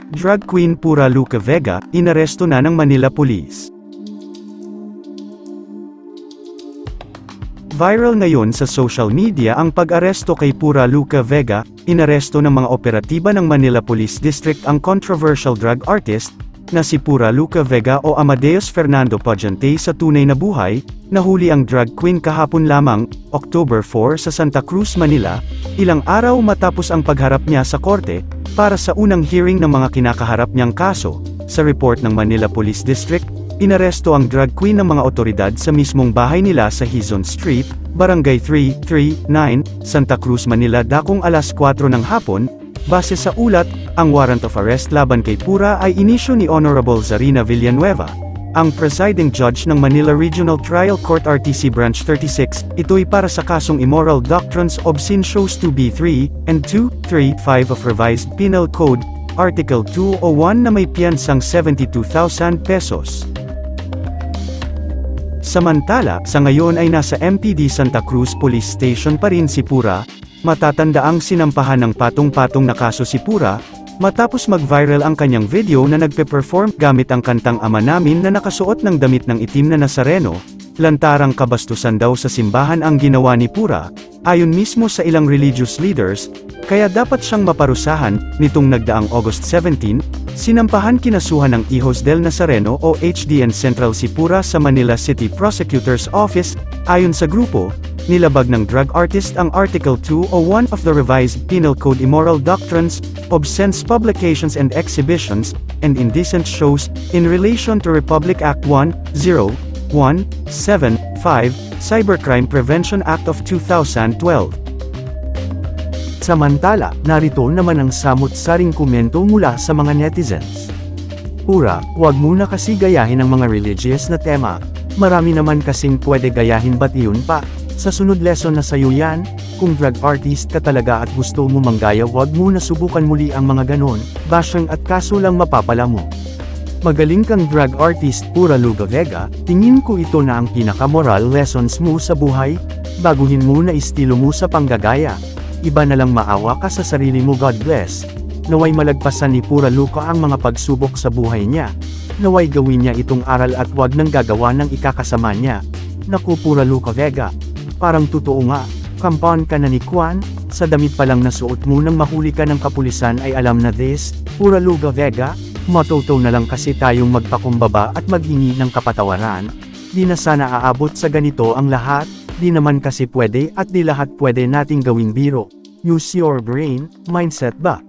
Drag queen Pura Luca Vega, inaresto na ng Manila Police. Viral ngayon sa social media ang pag-aresto kay Pura Luca Vega. Inaresto ng mga operatiba ng Manila Police District ang controversial drug artist na si Pura Luca Vega o Amadeus Fernando Pagante sa tunay na buhay. Nahuli ang drag queen kahapon lamang, October 4 sa Santa Cruz, Manila, ilang araw matapos ang pagharap niya sa korte, para sa unang hearing ng mga kinakaharap niyang kaso. Sa report ng Manila Police District, inaresto ang drag queen ng mga otoridad sa mismong bahay nila sa Hizon Street, Barangay 339, Santa Cruz, Manila dakong alas 4 ng hapon. Base sa ulat, ang warrant of arrest laban kay Pura ay inisyu ni Honorable Zarina Villanueva, ang presiding judge ng Manila Regional Trial Court RTC Branch 36, ito'y para sa kasong immoral doctrines obscene shows 2B3 and 235 of Revised Penal Code, Article 201 na may piyansang 72,000 pesos. Samantala, sa ngayon ay nasa MPD Santa Cruz Police Station pa rin si Pura. Matatandaang sinampahan ng patong-patong na kaso si Pura, matapos mag-viral ang kanyang video na nagpe-perform gamit ang kantang Ama Namin na nakasuot ng damit ng itim na Nazareno. Lantarang kabastusan daw sa simbahan ang ginawa ni Pura, ayon mismo sa ilang religious leaders, kaya dapat siyang maparusahan. Nitong nagdaang August 17, sinampahan kinasuhan ng Hijos del Nazareno o HDN Central si Pura sa Manila City Prosecutor's Office. Ayon sa grupo, nilabag ng drug artist ang Article 201 of the Revised Penal Code immoral doctrines, obscene publications and exhibitions, and indecent shows, in relation to Republic Act 10175, Cybercrime Prevention Act of 2012. Samantala, narito naman ang samut-saring komento mula sa mga netizens. Pura, huwag muna kasi gayahin ang mga religious na tema. Marami naman kasing pwede gayahin, ba't iyon pa? Sa sunod lesson na sayo yan. Kung drag artist ka talaga at gusto mo manggaya, huwag mo na subukan muli ang mga ganon, bashing at kaso lang mapapala mo. Magaling kang drag artist Pura Luca Vega, tingin ko ito na ang pinaka-moral lessons mo sa buhay. Baguhin mo na estilo mo sa panggagaya. Iba na lang, maawa ka sa sarili mo. God bless. Naway malagpasan ni Pura Luca ang mga pagsubok sa buhay niya. Naway gawin niya itong aral at wag nang gagawa ng ikakasama niya. Naku Pura Luca Vega, parang totoo nga, kampon ka na ni Kwan, sa damit pa lang na suot mo nang mahuli ka ng kapulisan ay alam na this. Pura Luca Vega, matuto na lang kasi tayong magpakumbaba at maghingi ng kapatawaran. Di na sana aabot sa ganito ang lahat, di naman kasi pwede at di lahat pwede nating gawing biro. Use your brain, mindset ba?